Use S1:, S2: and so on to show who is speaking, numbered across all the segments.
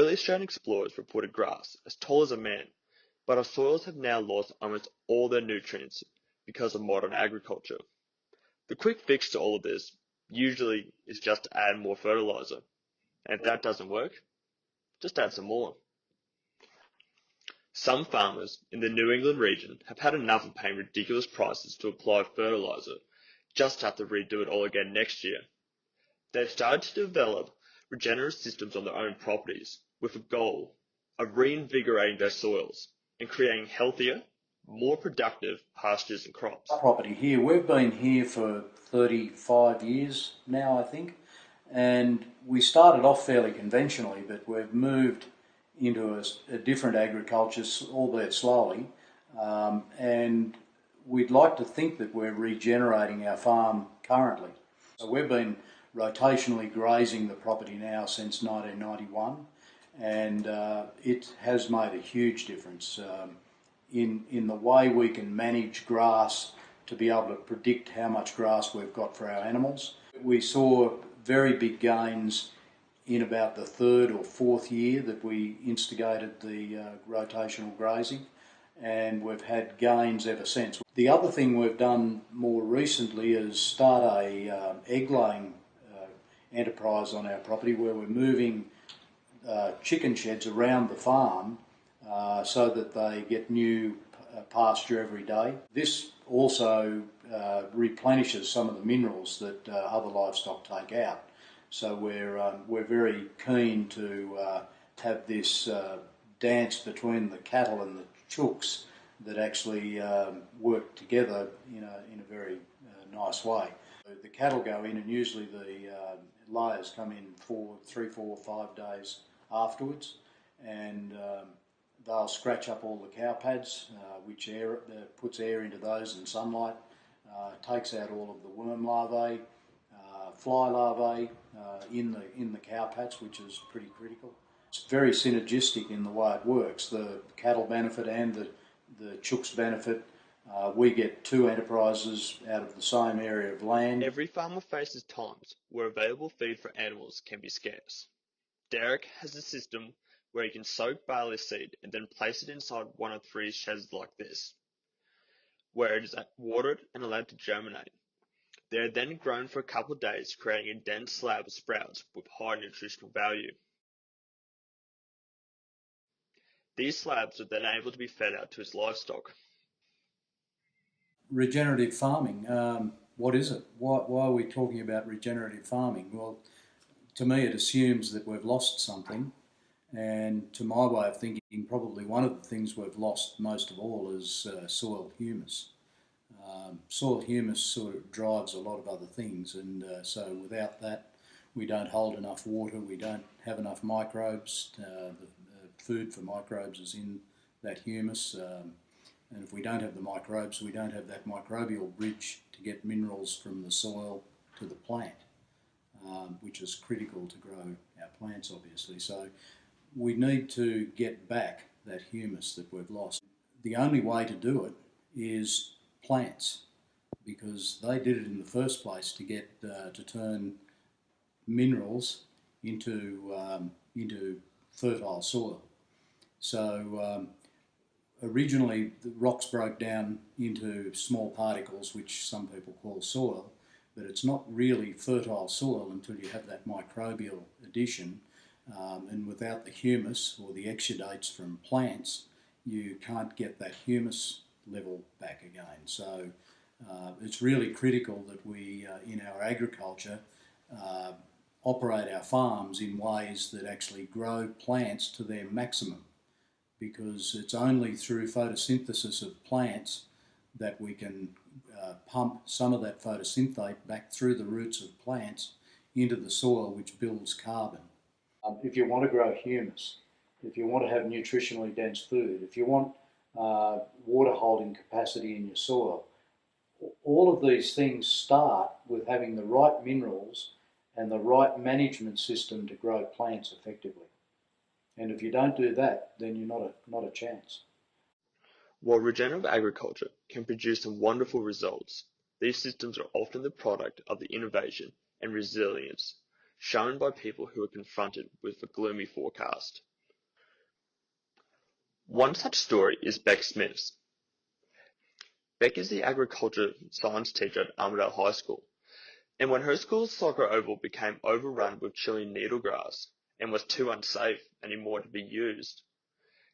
S1: Early Australian explorers reported grass as tall as a man, but our soils have now lost almost all their nutrients because of modern agriculture. The quick fix to all of this usually is just to add more fertilizer, and if that doesn't work, just add some more. Some farmers in the New England region have had enough of paying ridiculous prices to apply fertilizer just to have to redo it all again next year. They've started to develop regenerative systems on their own properties with a goal of reinvigorating their soils and creating healthier, more productive pastures and crops.
S2: Property here, we've been here for 35 years now, I think, and we started off fairly conventionally, but we've moved into a different agriculture, albeit slowly, and we'd like to think that we're regenerating our farm currently. So we've been rotationally grazing the property now since 1991, and it has made a huge difference in the way we can manage grass to be able to predict how much grass we've got for our animals. We saw very big gains in about the third or fourth year that we instigated the rotational grazing, and we've had gains ever since. The other thing we've done more recently is start a egg-laying enterprise on our property where we're moving chicken sheds around the farm so that they get new pasture every day. This also replenishes some of the minerals that other livestock take out. So we're very keen to have this dance between the cattle and the chooks that actually work together in a very nice way. The cattle go in, and usually the layers come in 3, 4, 5 days afterwards, and they'll scratch up all the cow pads, which puts air into those and sunlight, takes out all of the worm larvae, fly larvae in the cow pads, which is pretty critical. It's very synergistic in the way it works. The cattle benefit and the chooks benefit. We get two enterprises out of the same area of land.
S1: Every farmer faces times where available feed for animals can be scarce. Derek has a system where he can soak barley seed and then place it inside one of 3 sheds like this, where it is watered and allowed to germinate. They are then grown for a couple of days, creating a dense slab of sprouts with high nutritional value. These slabs are then able to be fed out to his livestock.
S2: Regenerative farming, what is it? Why are we talking about regenerative farming? Well, to me it assumes that we've lost something, and to my way of thinking, probably one of the things we've lost most of all is soil humus. Soil humus sort of drives a lot of other things, and so without that we don't hold enough water, we don't have enough microbes. The food for microbes is in that humus, and if we don't have the microbes, we don't have that microbial bridge to get minerals from the soil to the plant, which is critical to grow our plants, obviously. So we need to get back that humus that we've lost. The only way to do it is plants, because they did it in the first place to get to turn minerals into fertile soil. So originally the rocks broke down into small particles, which some people call soil, but it's not really fertile soil until you have that microbial addition, and without the humus or the exudates from plants, you can't get that humus level back again. So it's really critical that we, in our agriculture, operate our farms in ways that actually grow plants to their maximum, because it's only through photosynthesis of plants that we can pump some of that photosynthate back through the roots of plants into the soil, which builds carbon. If you want to grow humus, if you want to have nutritionally dense food, if you want water holding capacity in your soil, all of these things start with having the right minerals and the right management system to grow plants effectively. And if you don't do that, then you're not a chance.
S1: While regenerative agriculture can produce some wonderful results, these systems are often the product of the innovation and resilience shown by people who are confronted with a gloomy forecast. One such story is Beck Smith's. Beck is the agriculture science teacher at Armidale High School, and when her school's soccer oval became overrun with Chile needlegrass and was too unsafe anymore to be used,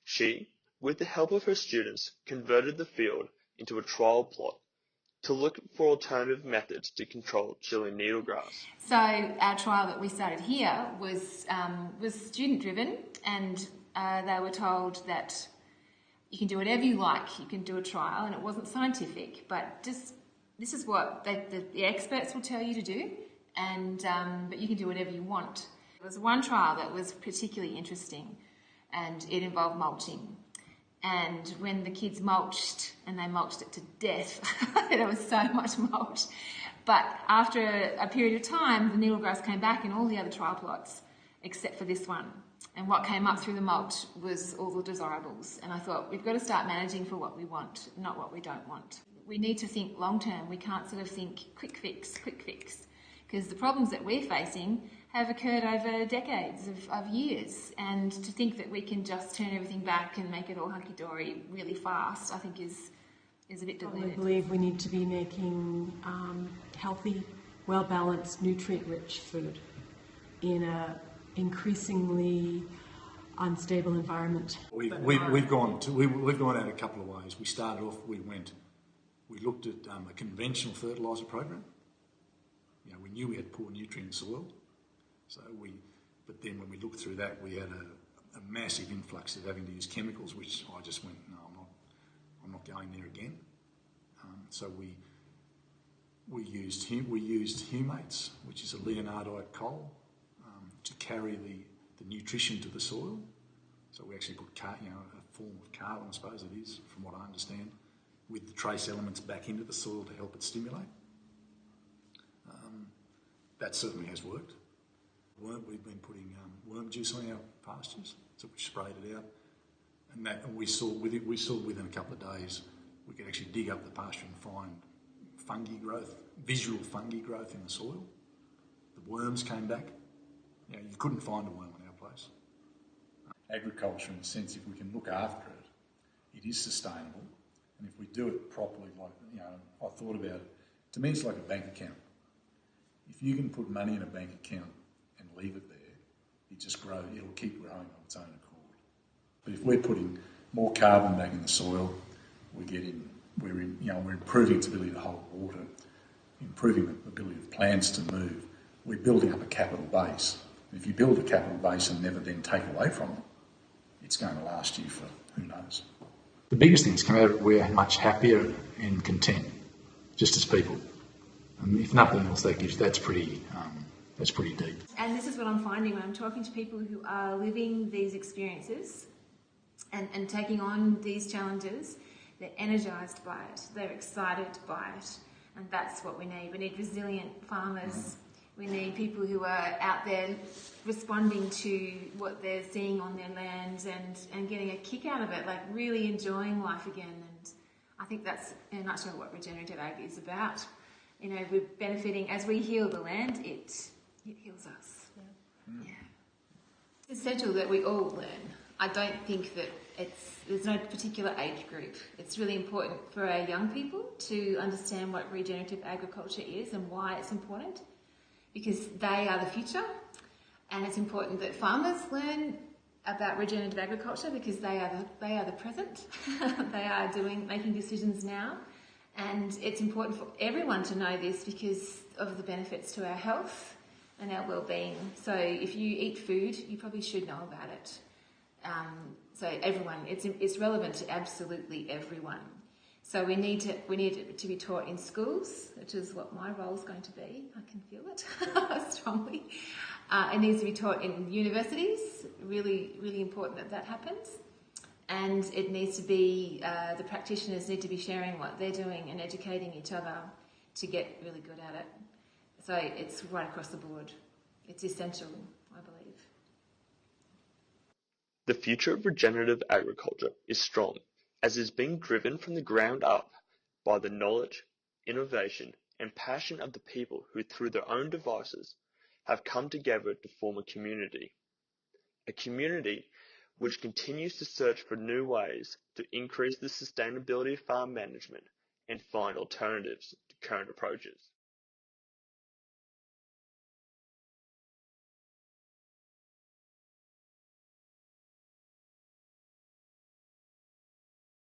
S1: she, with the help of her students, converted the field into a trial plot to look for alternative methods to control Chile needlegrass.
S3: So our trial that we started here was student driven, and they were told that you can do whatever you like. You can do a trial, and it wasn't scientific, but just this is what the experts will tell you to do, and but you can do whatever you want. There was one trial that was particularly interesting, and it involved mulching. And when the kids mulched, and they mulched it to death, there was so much mulch. But after a period of time, the needlegrass came back in all the other trial plots, except for this one. And what came up through the mulch was all the desirables. And I thought, we've got to start managing for what we want, not what we don't want. We need to think long term. We can't sort of think quick fix. Because the problems that we're facing have occurred over decades of years, and to think that we can just turn everything back and make it all hunky-dory really fast, I think is a bit deluded.
S4: I believe we need to be making healthy, well-balanced, nutrient-rich food in a increasingly unstable environment.
S5: We've gone out a couple of ways. We started off, we looked at a conventional fertiliser program. You know, we knew we had poor nutrient soil, but then when we looked through that, we had a massive influx of having to use chemicals, which I just went, no, I'm not going there again. So we used humates, which is a leonardite coal, to carry the nutrition to the soil. So we actually put a form of carbon, I suppose it is, from what I understand, with the trace elements back into the soil to help it stimulate. That certainly has worked. We've been putting worm juice on our pastures, so we sprayed it out, and we saw within a couple of days we could actually dig up the pasture and find fungi growth, visual fungi growth in the soil. The worms came back. You know, you couldn't find a worm on our place. Agriculture, in the sense, if we can look after it, it is sustainable, and if we do it properly, like I thought about it. To me, it's like a bank account. If you can put money in a bank account and leave it there, it just grows. It'll keep growing on its own accord. But if we're putting more carbon back in the soil, we're improving its ability to hold water, improving the ability of plants to move. We're building up a capital base. If you build a capital base and never then take away from it, it's going to last you for who knows.
S6: The biggest thing that's come out of it, we're much happier and content, just as people. And if nothing else, that's pretty deep.
S3: And this is what I'm finding when I'm talking to people who are living these experiences and taking on these challenges. They're energised by it, they're excited by it, and that's what we need. We need resilient farmers. We need people who are out there responding to what they're seeing on their land and getting a kick out of it, like really enjoying life again. And I think that's in a nutshell what regenerative ag is about. You know, we're benefiting as we heal the land. It heals us. Yeah. It's essential that we all learn. I don't think that there's no particular age group. It's really important for our young people to understand what regenerative agriculture is and why it's important, because they are the future, and it's important that farmers learn about regenerative agriculture because they are the present. They are making decisions now, and it's important for everyone to know this because of the benefits to our health and our well-being. So if you eat food, you probably should know about it. So everyone, it's relevant to absolutely everyone. So we need it to be taught in schools, which is what my role is going to be. I can feel it strongly. It needs to be taught in universities. Really, really important that happens. And it needs to be, the practitioners need to be sharing what they're doing and educating each other to get really good at it. So it's right across the board. It's essential, I believe.
S1: The future of regenerative agriculture is strong, as it is being driven from the ground up by the knowledge, innovation, and passion of the people who, through their own devices, have come together to form a community which continues to search for new ways to increase the sustainability of farm management and find alternatives to current approaches.